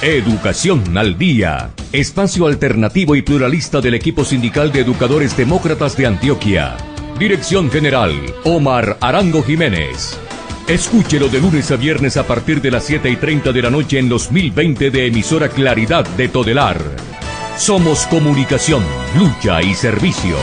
Educación al Día, espacio alternativo y pluralista del equipo sindical de educadores demócratas de Antioquia. Dirección General, Omar Arango Jiménez. Escúchelo de lunes a viernes a partir de las 7:30 de la noche en los 1020 de emisora Claridad de Todelar. Somos comunicación, lucha y servicio.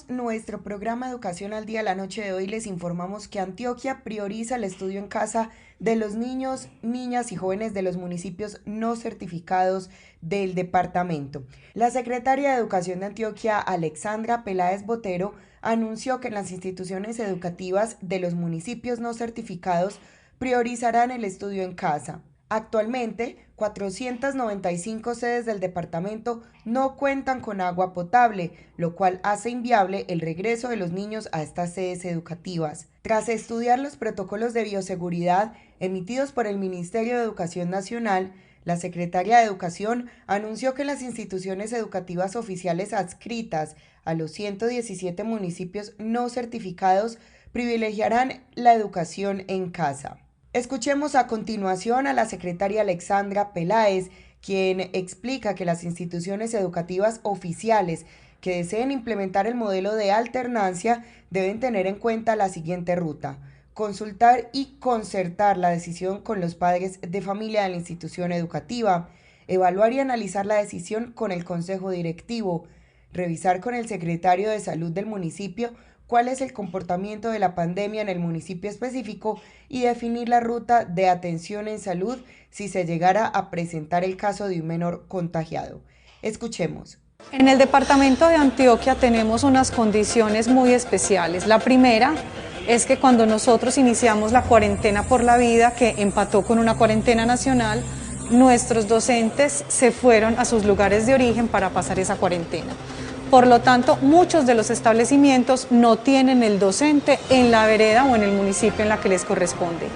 Nuestro programa Educación al Día. La noche de hoy les informamos que Antioquia prioriza el estudio en casa de los niños, niñas y jóvenes de los municipios no certificados del departamento. La secretaria de Educación de Antioquia, Alexandra Peláez Botero, anunció que las instituciones educativas de los municipios no certificados priorizarán el estudio en casa. Actualmente, 495 sedes del departamento no cuentan con agua potable, lo cual hace inviable el regreso de los niños a estas sedes educativas. Tras estudiar los protocolos de bioseguridad emitidos por el Ministerio de Educación Nacional, la Secretaría de Educación anunció que las instituciones educativas oficiales adscritas a los 117 municipios no certificados privilegiarán la educación en casa. Escuchemos a continuación a la secretaria Alexandra Peláez, quien explica que las instituciones educativas oficiales que deseen implementar el modelo de alternancia deben tener en cuenta la siguiente ruta: consultar y concertar la decisión con los padres de familia de la institución educativa, evaluar y analizar la decisión con el consejo directivo, revisar con el secretario de salud del municipio cuál es el comportamiento de la pandemia en el municipio específico y definir la ruta de atención en salud si se llegara a presentar el caso de un menor contagiado. Escuchemos. En el departamento de Antioquia tenemos unas condiciones muy especiales. La primera es que cuando nosotros iniciamos la cuarentena por la vida, que empató con una cuarentena nacional, nuestros docentes se fueron a sus lugares de origen para pasar esa cuarentena. Por lo tanto, muchos de los establecimientos no tienen el docente en la vereda o en el municipio en la que les corresponde.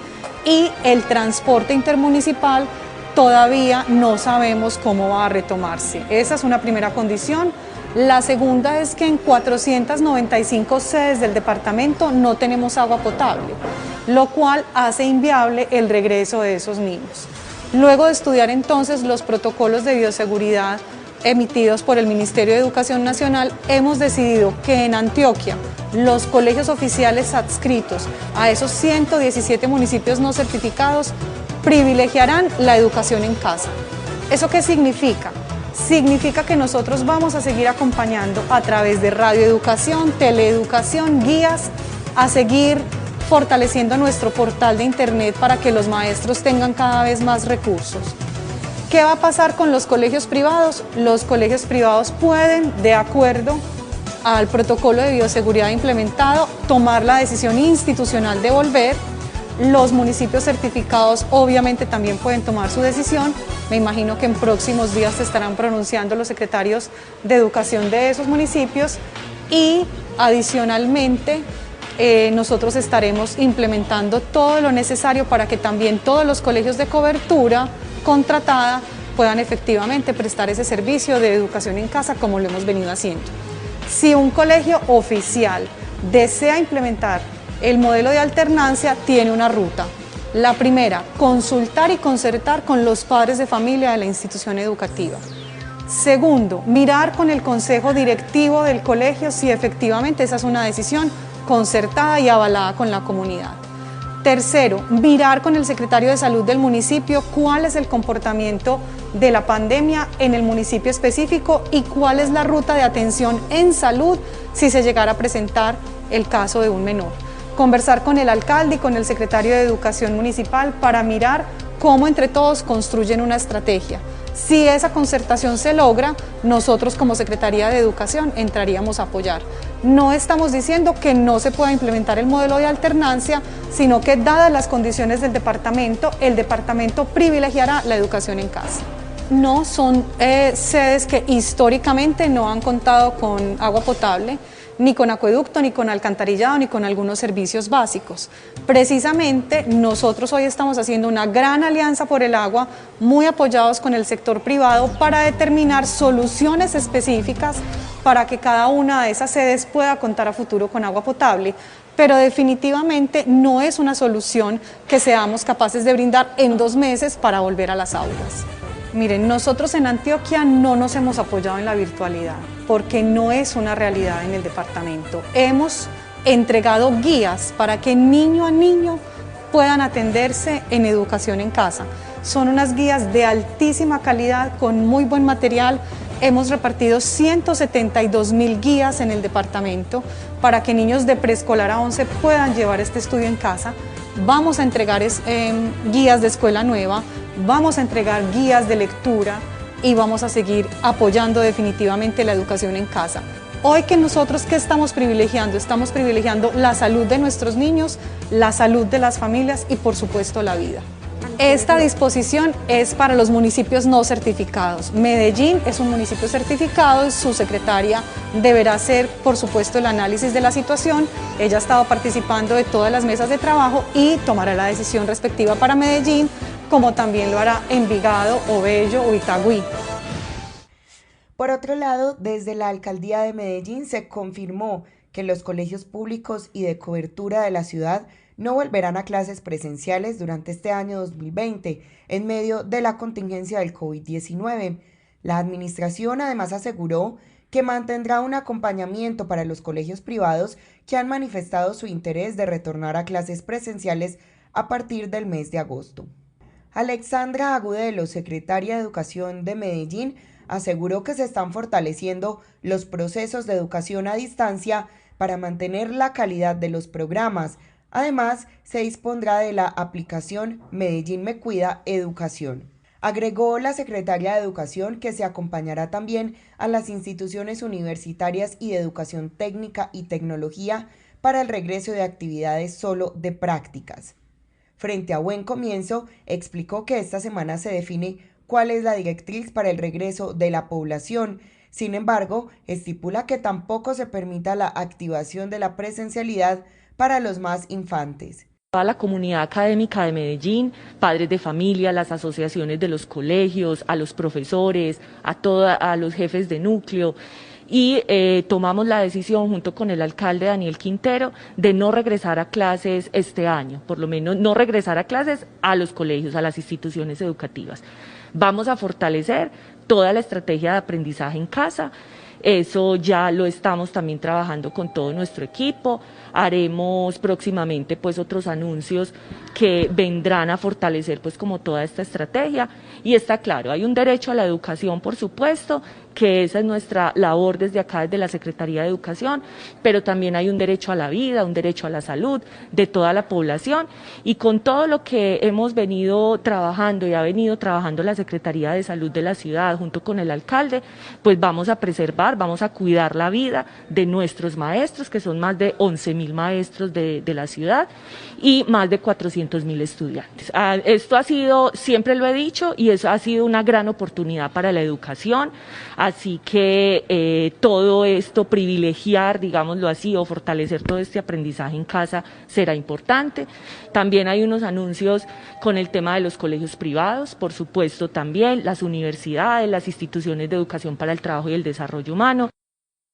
Y el transporte intermunicipal todavía no sabemos cómo va a retomarse. Esa es una primera condición. La segunda es que en 495 sedes del departamento no tenemos agua potable, lo cual hace inviable el regreso de esos niños. Luego de estudiar entonces los protocolos de bioseguridad emitidos por el Ministerio de Educación Nacional, hemos decidido que en Antioquia los colegios oficiales adscritos a esos 117 municipios no certificados privilegiarán la educación en casa. ¿Eso qué significa? Significa que nosotros vamos a seguir acompañando a través de radioeducación, teleeducación, guías, a seguir fortaleciendo nuestro portal de internet para que los maestros tengan cada vez más recursos. ¿Qué va a pasar con los colegios privados? Los colegios privados pueden, de acuerdo al protocolo de bioseguridad implementado, tomar la decisión institucional de volver. Los municipios certificados obviamente también pueden tomar su decisión. Me imagino que en próximos días se estarán pronunciando los secretarios de educación de esos municipios y adicionalmente nosotros estaremos implementando todo lo necesario para que también todos los colegios de cobertura contratada puedan efectivamente prestar ese servicio de educación en casa como lo hemos venido haciendo. Si un colegio oficial desea implementar el modelo de alternancia, tiene una ruta. La primera, consultar y concertar con los padres de familia de la institución educativa. Segundo, mirar con el consejo directivo del colegio si efectivamente esa es una decisión concertada y avalada con la comunidad. Tercero, mirar con el secretario de salud del municipio cuál es el comportamiento de la pandemia en el municipio específico y cuál es la ruta de atención en salud si se llegara a presentar el caso de un menor. Conversar con el alcalde y con el secretario de Educación Municipal para mirar cómo entre todos construyen una estrategia. Si esa concertación se logra, nosotros como Secretaría de Educación entraríamos a apoyar. No estamos diciendo que no se pueda implementar el modelo de alternancia, sino que dadas las condiciones del departamento, el departamento privilegiará la educación en casa. No son sedes que históricamente no han contado con agua potable, ni con acueducto, ni con alcantarillado, ni con algunos servicios básicos. Precisamente nosotros hoy estamos haciendo una gran alianza por el agua, muy apoyados con el sector privado para determinar soluciones específicas para que cada una de esas sedes pueda contar a futuro con agua potable. pero definitivamente no es una solución que seamos capaces de brindar en 2 meses para volver a las aulas. Miren, nosotros en Antioquia no nos hemos apoyado en la virtualidad porque no es una realidad en el departamento. Hemos entregado guías para que niño a niño puedan atenderse en educación en casa. Son unas guías de altísima calidad, con muy buen material. Hemos repartido 172.000 guías en el departamento para que niños de preescolar a 11 puedan llevar este estudio en casa. Vamos a entregar guías de escuela nueva, vamos a entregar guías de lectura y vamos a seguir apoyando definitivamente la educación en casa. Hoy que nosotros, ¿qué estamos privilegiando? Estamos privilegiando la salud de nuestros niños, la salud de las familias y por supuesto la vida. Esta disposición es para los municipios no certificados. Medellín es un municipio certificado, su secretaria deberá hacer, por supuesto, el análisis de la situación. Ella ha estado participando de todas las mesas de trabajo y tomará la decisión respectiva para Medellín, como también lo hará Envigado, Obello o Itagüí. Por otro lado, desde la Alcaldía de Medellín se confirmó que los colegios públicos y de cobertura de la ciudad no volverán a clases presenciales durante este año 2020, en medio de la contingencia del COVID-19. La administración además aseguró que mantendrá un acompañamiento para los colegios privados que han manifestado su interés de retornar a clases presenciales a partir del mes de agosto. Alexandra Agudelo, secretaria de Educación de Medellín, aseguró que se están fortaleciendo los procesos de educación a distancia para mantener la calidad de los programas. Además, se dispondrá de la aplicación Medellín Me Cuida Educación. Agregó la secretaria de Educación que se acompañará también a las instituciones universitarias y de educación técnica y tecnología para el regreso de actividades solo de prácticas. Frente a Buen Comienzo, explicó que esta semana se define cuál es la directriz para el regreso de la población. Sin embargo, estipula que tampoco se permita la activación de la presencialidad para los más infantes. A la comunidad académica de Medellín, padres de familia, las asociaciones de los colegios, a los profesores, a los jefes de núcleo, y tomamos la decisión junto con el alcalde Daniel Quintero de no regresar a clases este año, por lo menos no regresar a clases a los colegios, a las instituciones educativas. Vamos a fortalecer toda la estrategia de aprendizaje en casa. Eso ya lo estamos también trabajando con todo nuestro equipo. Haremos próximamente pues otros anuncios que vendrán a fortalecer pues como toda esta estrategia. Y está claro, hay un derecho a la educación, por supuesto, que esa es nuestra labor desde acá, desde la Secretaría de Educación, pero también hay un derecho a la vida, un derecho a la salud de toda la población, y con todo lo que hemos venido trabajando y ha venido trabajando la Secretaría de Salud de la ciudad junto con el alcalde, pues vamos a preservar, vamos a cuidar la vida de nuestros maestros, que son más de 11.000 maestros de la ciudad y más de 400.000 estudiantes. Esto ha sido, siempre lo he dicho, y eso ha sido una gran oportunidad para la educación. Así que todo esto, privilegiar, digámoslo así, o fortalecer todo este aprendizaje en casa será importante. También hay unos anuncios con el tema de los colegios privados, por supuesto también, las universidades, las instituciones de educación para el trabajo y el desarrollo humano.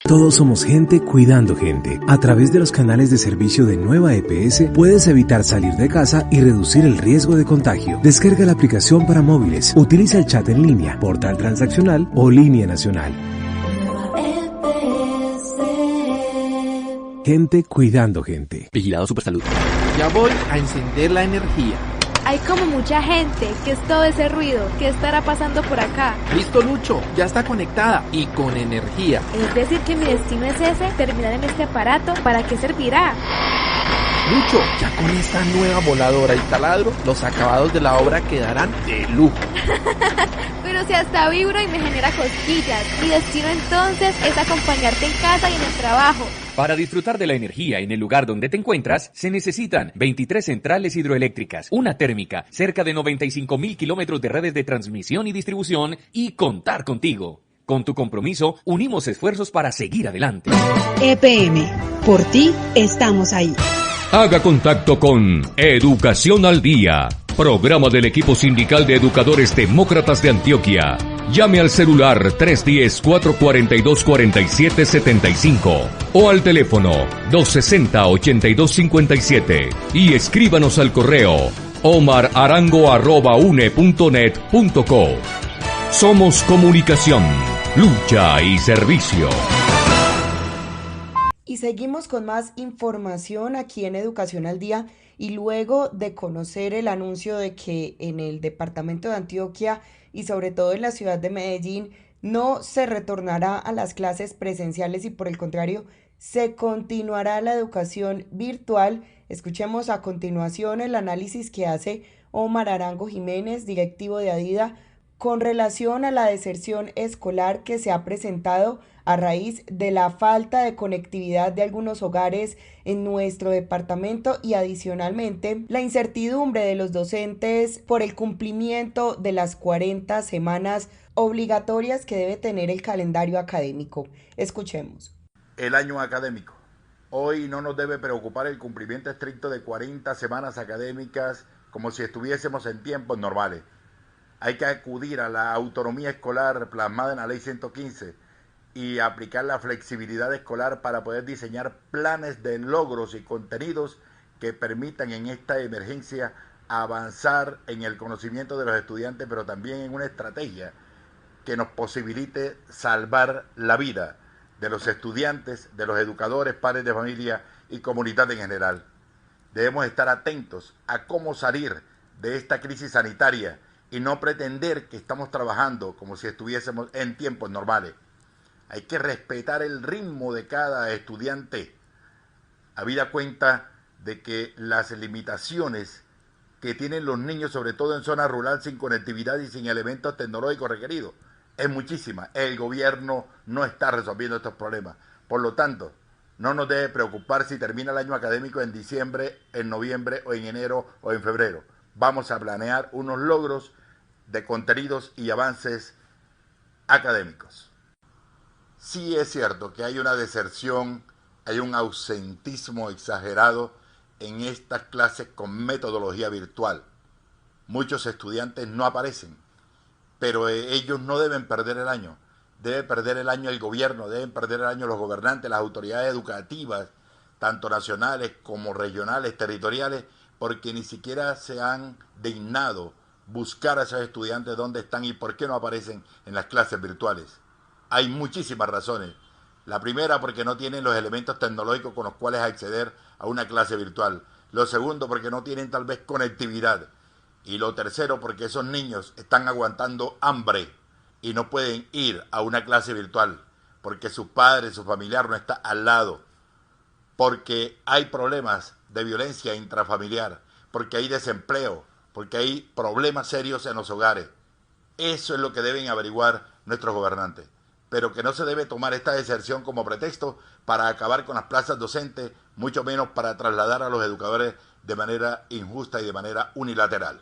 Todos somos gente cuidando gente. A través de los canales de servicio de Nueva EPS puedes evitar salir de casa y reducir el riesgo de contagio. Descarga la aplicación para móviles, utiliza el chat en línea, portal transaccional o línea nacional. Gente cuidando gente. Vigilado Supersalud. Ya voy a encender la energía. Hay como mucha gente. ¿Qué es todo ese ruido? ¿Qué estará pasando por acá? Listo, Lucho, ya está conectada y con energía. Es decir que mi destino es ese, terminar en este aparato. ¿Para qué servirá? Lucho, ya con esta nueva voladora y taladro, los acabados de la obra quedarán de lujo. Pero si hasta vibro y me genera cosquillas. Mi destino entonces es acompañarte en casa y en el trabajo. Para disfrutar de la energía en el lugar donde te encuentras, se necesitan 23 centrales hidroeléctricas, una térmica, cerca de 95.000 kilómetros de redes de transmisión y distribución y contar contigo. Con tu compromiso, unimos esfuerzos para seguir adelante. EPM, por ti estamos ahí. Haga contacto con Educación al Día. Programa del equipo sindical de educadores demócratas de Antioquia. Llame al celular 310-442-4775 o al teléfono 260-8257 y escríbanos al correo omararango@une.net.co. Somos comunicación, lucha y servicio. Y seguimos con más información aquí en Educación al Día, y luego de conocer el anuncio de que en el departamento de Antioquia y sobre todo en la ciudad de Medellín no se retornará a las clases presenciales y por el contrario se continuará la educación virtual, escuchemos a continuación el análisis que hace Omar Arango Jiménez, directivo de ADIDA, con relación a la deserción escolar que se ha presentado a raíz de la falta de conectividad de algunos hogares en nuestro departamento y adicionalmente la incertidumbre de los docentes por el cumplimiento de las 40 semanas obligatorias que debe tener el calendario académico. Escuchemos. El año académico. Hoy no nos debe preocupar el cumplimiento estricto de 40 semanas académicas como si estuviésemos en tiempos normales. Hay que acudir a la autonomía escolar plasmada en la Ley 115 y aplicar la flexibilidad escolar para poder diseñar planes de logros y contenidos que permitan en esta emergencia avanzar en el conocimiento de los estudiantes, pero también en una estrategia que nos posibilite salvar la vida de los estudiantes, de los educadores, padres de familia y comunidad en general. Debemos estar atentos a cómo salir de esta crisis sanitaria y no pretender que estamos trabajando como si estuviésemos en tiempos normales. Hay que respetar el ritmo de cada estudiante, habida cuenta de que las limitaciones que tienen los niños, sobre todo en zona rural, sin conectividad y sin elementos tecnológicos requeridos, es muchísima. El gobierno no está resolviendo estos problemas. Por lo tanto, no nos debe preocupar si termina el año académico en diciembre, en noviembre o en enero o en febrero. Vamos a planear unos logros de contenidos y avances académicos. Sí es cierto que hay una deserción, hay un ausentismo exagerado en estas clases con metodología virtual. Muchos estudiantes no aparecen, pero ellos no deben perder el año. Debe perder el año el gobierno, deben perder el año los gobernantes, las autoridades educativas, tanto nacionales como regionales, territoriales, porque ni siquiera se han dignado buscar a esos estudiantes dónde están y por qué no aparecen en las clases virtuales. Hay muchísimas razones. La primera, porque no tienen los elementos tecnológicos con los cuales acceder a una clase virtual. Lo segundo, porque no tienen tal vez conectividad. Y lo tercero, porque esos niños están aguantando hambre y no pueden ir a una clase virtual, porque su padre, su familiar no está al lado, porque hay problemas de violencia intrafamiliar, porque hay desempleo, porque hay problemas serios en los hogares. Eso es lo que deben averiguar nuestros gobernantes, pero que no se debe tomar esta deserción como pretexto para acabar con las plazas docentes, mucho menos para trasladar a los educadores de manera injusta y de manera unilateral.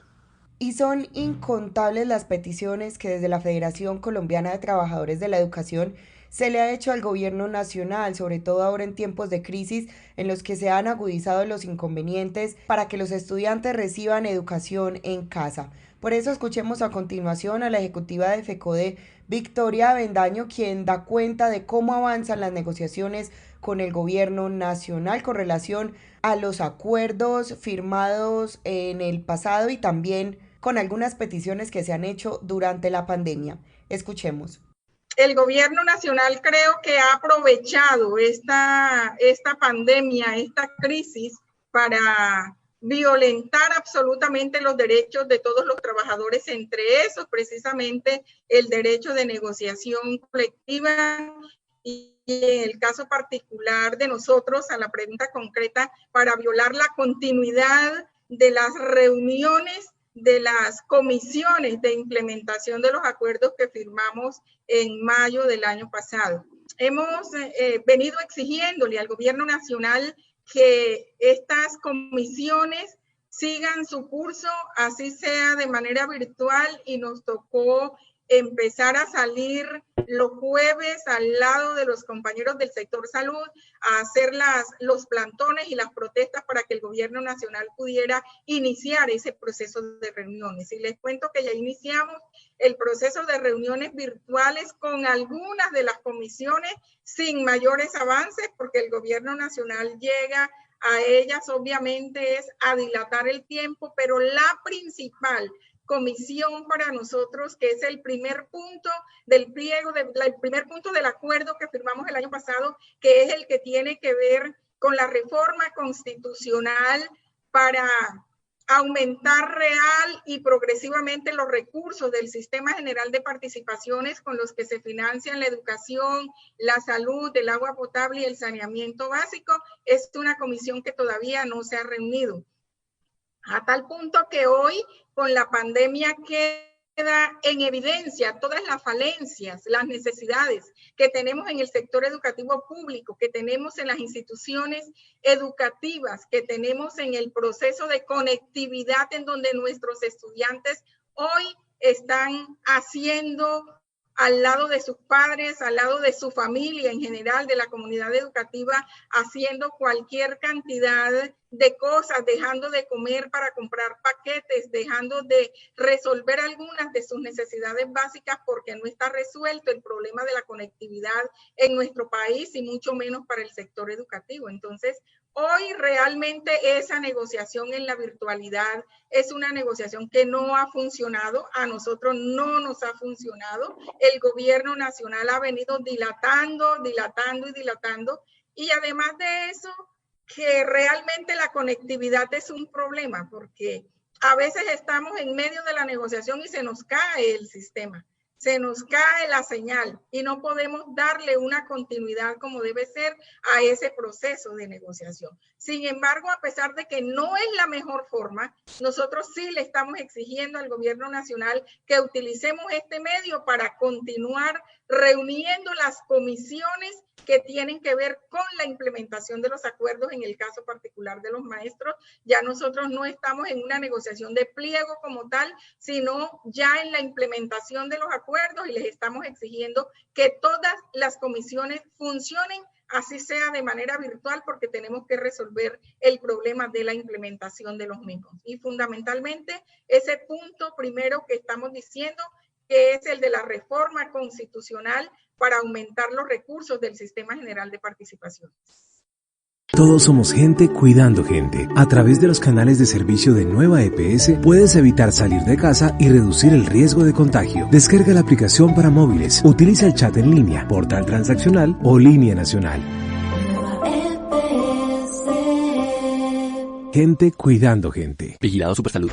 Y son incontables las peticiones que desde la Federación Colombiana de Trabajadores de la Educación se le ha hecho al gobierno nacional, sobre todo ahora en tiempos de crisis en los que se han agudizado los inconvenientes para que los estudiantes reciban educación en casa. Por eso escuchemos a continuación a la ejecutiva de FECODE, Victoria Avendaño, quien da cuenta de cómo avanzan las negociaciones con el gobierno nacional con relación a los acuerdos firmados en el pasado y también con algunas peticiones que se han hecho durante la pandemia. Escuchemos. El gobierno nacional creo que ha aprovechado esta pandemia, esta crisis, para violentar absolutamente los derechos de todos los trabajadores, entre esos precisamente el derecho de negociación colectiva y en el caso particular de nosotros, a la pregunta concreta, para violar la continuidad de las reuniones de las comisiones de implementación de los acuerdos que firmamos en mayo del año pasado. Hemos venido exigiéndole al gobierno nacional que estas comisiones sigan su curso, así sea de manera virtual, y nos tocó empezar a salir los jueves al lado de los compañeros del sector salud a hacer los plantones y las protestas para que el gobierno nacional pudiera iniciar ese proceso de reuniones. Y les cuento que ya iniciamos el proceso de reuniones virtuales con algunas de las comisiones sin mayores avances, porque el gobierno nacional llega a ellas, obviamente, es a dilatar el tiempo, pero la principal comisión para nosotros, que es el primer punto del pliego, el primer punto del acuerdo que firmamos el año pasado, que es el que tiene que ver con la reforma constitucional para aumentar real y progresivamente los recursos del Sistema General de Participaciones con los que se financian la educación, la salud, el agua potable y el saneamiento básico. Es una comisión que todavía no se ha reunido. A tal punto que hoy, con la pandemia, queda en evidencia todas las falencias, las necesidades que tenemos en el sector educativo público, que tenemos en las instituciones educativas, que tenemos en el proceso de conectividad en donde nuestros estudiantes hoy están haciendo al lado de sus padres, al lado de su familia en general, de la comunidad educativa, haciendo cualquier cantidad de cosas, dejando de comer para comprar paquetes, dejando de resolver algunas de sus necesidades básicas porque no está resuelto el problema de la conectividad en nuestro país y mucho menos para el sector educativo. Entonces, hoy realmente esa negociación en la virtualidad es una negociación que no ha funcionado, a nosotros no nos ha funcionado. El gobierno nacional ha venido dilatando y además de eso, que realmente la conectividad es un problema porque a veces estamos en medio de la negociación y se nos cae el sistema, se nos cae la señal y no podemos darle una continuidad como debe ser a ese proceso de negociación. Sin embargo, a pesar de que no es la mejor forma, nosotros sí le estamos exigiendo al gobierno nacional que utilicemos este medio para continuar reuniendo las comisiones que tienen que ver con la implementación de los acuerdos. En el caso particular de los maestros, ya nosotros no estamos en una negociación de pliego como tal, sino ya en la implementación de los acuerdos y les estamos exigiendo que todas las comisiones funcionen, así sea de manera virtual, porque tenemos que resolver el problema de la implementación de los mismos. Y fundamentalmente ese punto primero que estamos diciendo, que es el de la reforma constitucional para aumentar los recursos del Sistema General de Participación. Todos somos gente cuidando gente. A través de los canales de servicio de Nueva EPS puedes evitar salir de casa y reducir el riesgo de contagio. Descarga la aplicación para móviles, utiliza el chat en línea, portal transaccional o línea nacional. Gente cuidando gente. Vigilado Supersalud.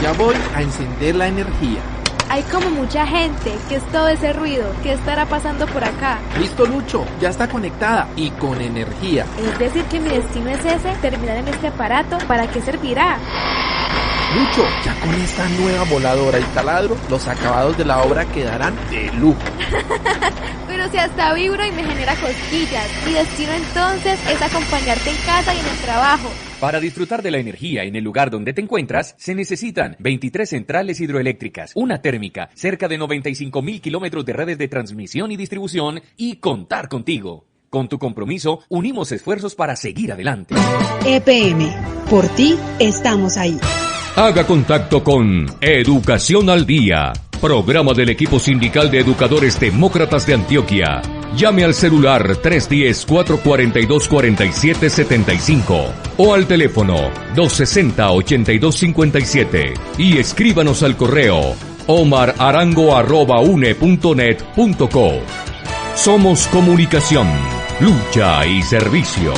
Ya voy a encender la energía. Hay como mucha gente. ¿Qué es todo ese ruido? ¿Qué estará pasando por acá? Listo, Lucho, ya está conectada y con energía. Es decir que mi destino es ese, terminar en este aparato. ¿Para qué servirá? Lucho, ya con esta nueva voladora y taladro, los acabados de la obra quedarán de lujo. Pero si hasta vibro y me genera cosquillas. Mi destino entonces es acompañarte en casa y en el trabajo. Para disfrutar de la energía en el lugar donde te encuentras, se necesitan 23 centrales hidroeléctricas, una térmica, cerca de 95.000 kilómetros de redes de transmisión y distribución y contar contigo. Con tu compromiso, unimos esfuerzos para seguir adelante. EPM, por ti estamos ahí. Haga contacto con Educación al Día, programa del equipo sindical de educadores demócratas de Antioquia. Llame al celular 310-442-4775 o al teléfono 260-8257 y escríbanos al correo omararango@une.net.co. Somos comunicación, lucha y servicio.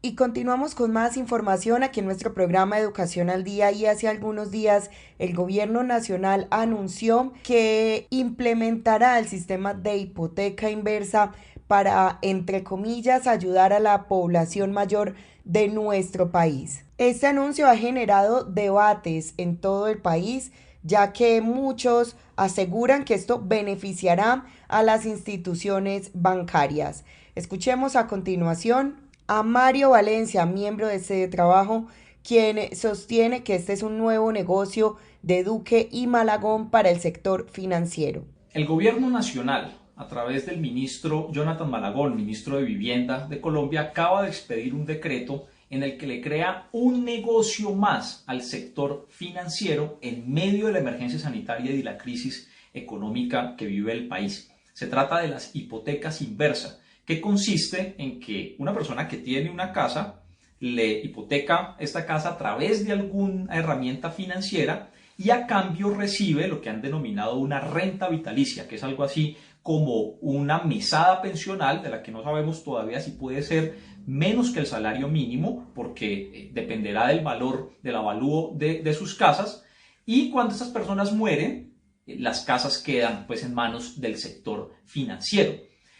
Y continuamos con más información aquí en nuestro programa Educación al Día, y hace algunos días el gobierno nacional anunció que implementará el sistema de hipoteca inversa para, entre comillas, ayudar a la población mayor de nuestro país. Este anuncio ha generado debates en todo el país, ya que muchos aseguran que esto beneficiará a las instituciones bancarias. Escuchemos a continuación a Mario Valencia, miembro de este trabajo, quien sostiene que este es un nuevo negocio de Duque y Malagón para el sector financiero. El gobierno nacional, a través del ministro Jonathan Malagón, ministro de Vivienda de Colombia, acaba de expedir un decreto en el que le crea un negocio más al sector financiero en medio de la emergencia sanitaria y de la crisis económica que vive el país. Se trata de las hipotecas inversas, que consiste en que una persona que tiene una casa le hipoteca esta casa a través de alguna herramienta financiera y a cambio recibe lo que han denominado una renta vitalicia, que es algo así como una mesada pensional de la que no sabemos todavía si puede ser menos que el salario mínimo, porque dependerá del valor, del avalúo de sus casas, y cuando estas personas mueren, las casas quedan pues en manos del sector financiero.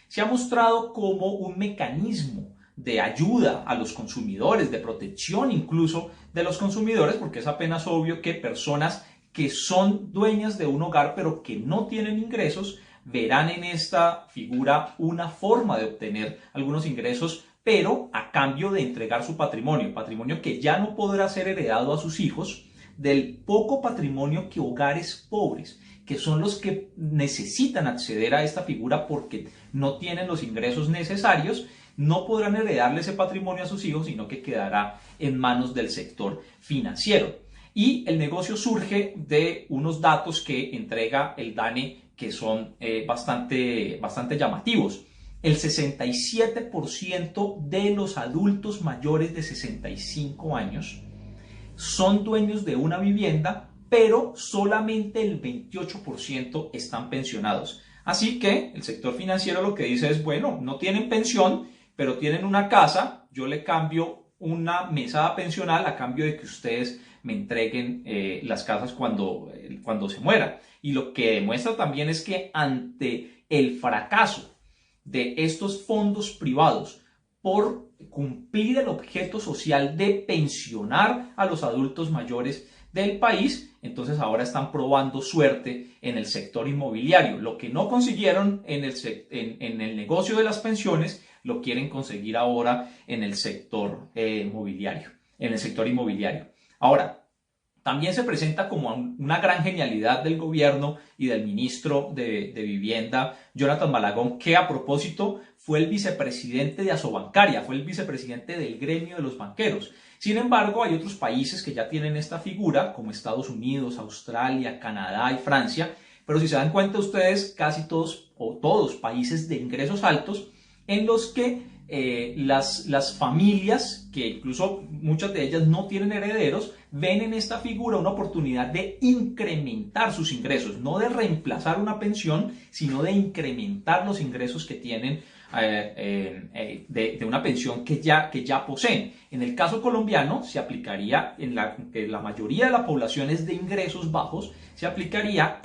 Se ha mostrado como un mecanismo de ayuda a los consumidores, de protección incluso de los consumidores, porque es apenas obvio que personas que son dueñas de un hogar pero que no tienen ingresos verán en esta figura una forma de obtener algunos ingresos, pero a cambio de entregar su patrimonio que ya no podrá ser heredado a sus hijos, del poco patrimonio que hogares pobres, que son los que necesitan acceder a esta figura porque no tienen los ingresos necesarios, no podrán heredarle ese patrimonio a sus hijos, sino que quedará en manos del sector financiero. Y el negocio surge de unos datos que entrega el DANE que son bastante llamativos. El 67% de los adultos mayores de 65 años son dueños de una vivienda, pero solamente el 28% están pensionados. Así que el sector financiero lo que dice es, bueno, no tienen pensión, pero tienen una casa, yo le cambio una mesada pensional a cambio de que ustedes me entreguen las casas cuando se muera. Y lo que demuestra también es que ante el fracaso de estos fondos privados por cumplir el objeto social de pensionar a los adultos mayores del país, entonces ahora están probando suerte en el sector inmobiliario. Lo que no consiguieron en el negocio de las pensiones, lo quieren conseguir ahora en el sector inmobiliario. Ahora, también se presenta como una gran genialidad del gobierno y del ministro de Vivienda, Jonathan Malagón, que a propósito fue el vicepresidente de Asobancaria, fue el vicepresidente del gremio de los banqueros. Sin embargo, hay otros países que ya tienen esta figura, como Estados Unidos, Australia, Canadá y Francia, pero si se dan cuenta ustedes, casi todos o todos países de ingresos altos en los que las familias, que incluso muchas de ellas no tienen herederos, ven en esta figura una oportunidad de incrementar sus ingresos, no de reemplazar una pensión, sino de incrementar los ingresos que tienen de una pensión que ya poseen. En el caso colombiano se aplicaría, en la mayoría de la población es de ingresos bajos, se aplicaría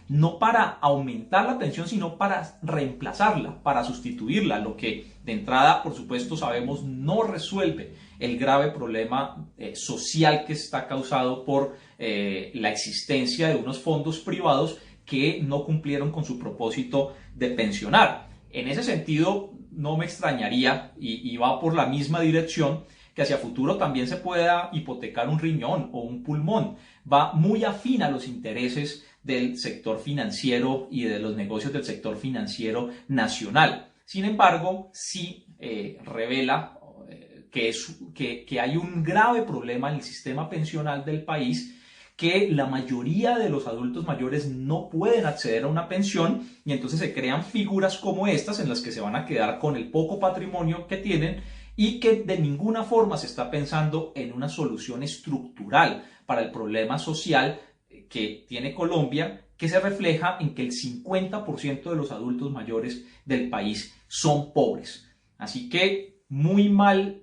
no para aumentar la pensión, sino para reemplazarla, para sustituirla, lo que de entrada, por supuesto, sabemos no resuelve el grave problema social que está causado por la existencia de unos fondos privados que no cumplieron con su propósito de pensionar. En ese sentido, no me extrañaría, y va por la misma dirección, que hacia futuro también se pueda hipotecar un riñón o un pulmón. Va muy afín a los intereses del sector financiero y de los negocios del sector financiero nacional. Sin embargo, sí revela que hay un grave problema en el sistema pensional del país, que la mayoría de los adultos mayores no pueden acceder a una pensión y entonces se crean figuras como estas en las que se van a quedar con el poco patrimonio que tienen y que de ninguna forma se está pensando en una solución estructural para el problema social que tiene Colombia, que se refleja en que el 50% de los adultos mayores del país son pobres. Así que muy mala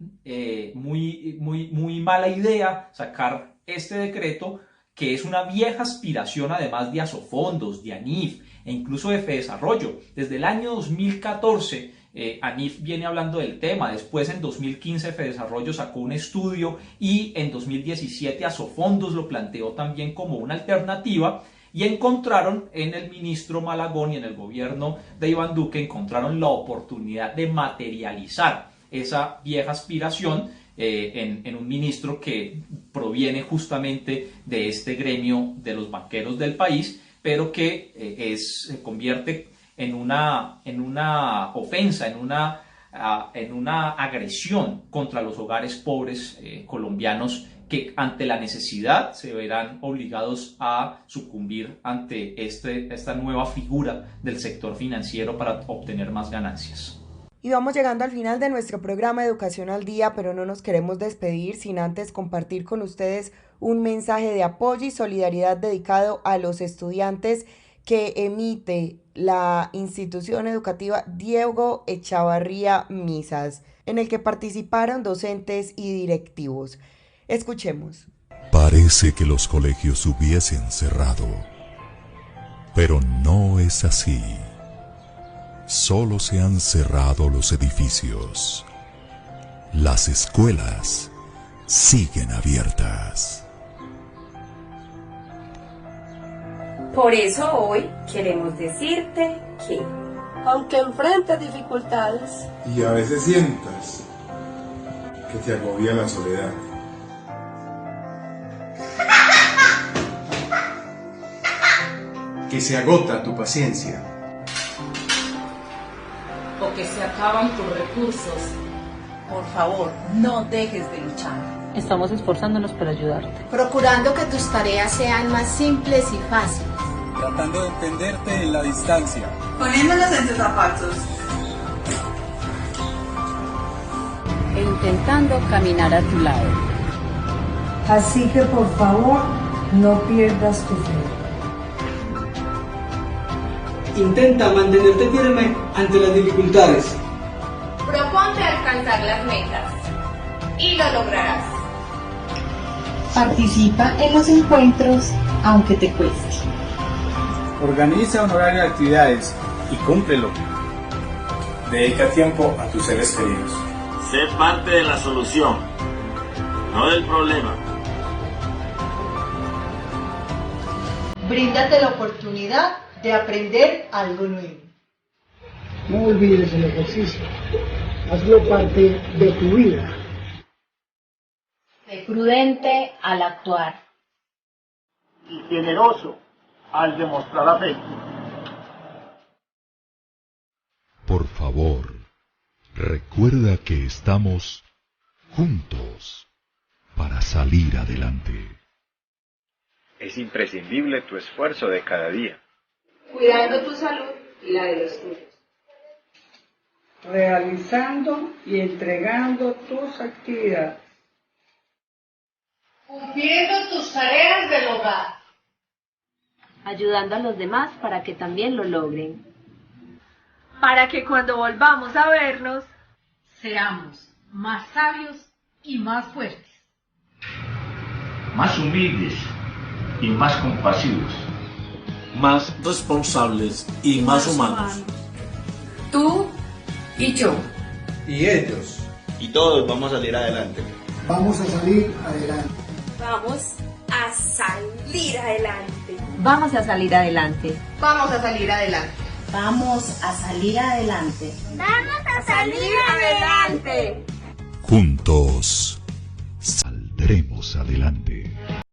idea sacar este decreto, que es una vieja aspiración además de Asofondos, de ANIF e incluso de Fedesarrollo. Desde el año 2014 ANIF viene hablando del tema, después en 2015 Fedesarrollo sacó un estudio y en 2017 Asofondos lo planteó también como una alternativa y encontraron en el ministro Malagón y en el gobierno de Iván Duque, encontraron la oportunidad de materializar esa vieja aspiración en un ministro que proviene justamente de este gremio de los banqueros del país, pero que se convierte en una ofensa, en una agresión contra los hogares pobres colombianos, que ante la necesidad se verán obligados a sucumbir ante esta nueva figura del sector financiero para obtener más ganancias. Y vamos llegando al final de nuestro programa Educación al Día, pero no nos queremos despedir sin antes compartir con ustedes un mensaje de apoyo y solidaridad dedicado a los estudiantes que emite la institución educativa Diego Echavarría Misas, en el que participaron docentes y directivos. Escuchemos. Parece que los colegios hubiesen cerrado, pero no es así. Solo se han cerrado los edificios. Las escuelas siguen abiertas. Por eso hoy queremos decirte que, aunque enfrentes dificultades y a veces sientas que te agobia la soledad, que se agota tu paciencia, o que se acaban tus recursos, por favor, no dejes de luchar. Estamos esforzándonos para ayudarte. Procurando que tus tareas sean más simples y fáciles. Tratando de entenderte en la distancia. Poniéndonos en tus zapatos. E intentando caminar a tu lado. Así que por favor, no pierdas tu fe. Intenta mantenerte firme ante las dificultades. Proponte alcanzar las metas y lo lograrás. Participa en los encuentros, aunque te cueste. Organiza un horario de actividades y cúmplelo. Dedica tiempo a tus seres queridos. Sé parte de la solución, no del problema. Bríndate la oportunidad de aprender algo nuevo. No olvides el ejercicio. Hazlo parte de tu vida. Sé prudente al actuar. Y generoso al demostrar afecto. Por favor, recuerda que estamos juntos para salir adelante. Es imprescindible tu esfuerzo de cada día. Cuidando tu salud y la de los tuyos. Realizando y entregando tus actividades. Cumpliendo tus tareas del hogar. Ayudando a los demás para que también lo logren. Para que cuando volvamos a vernos, seamos más sabios y más fuertes. Más humildes y más compasivos. Más responsables y más humanos. Tú y yo. Y ellos. Y todos vamos a salir adelante. Vamos a salir adelante. Vamos a salir adelante. Vamos a salir adelante. Vamos a salir adelante. Vamos a salir adelante. Vamos a salir adelante. Juntos saldremos adelante.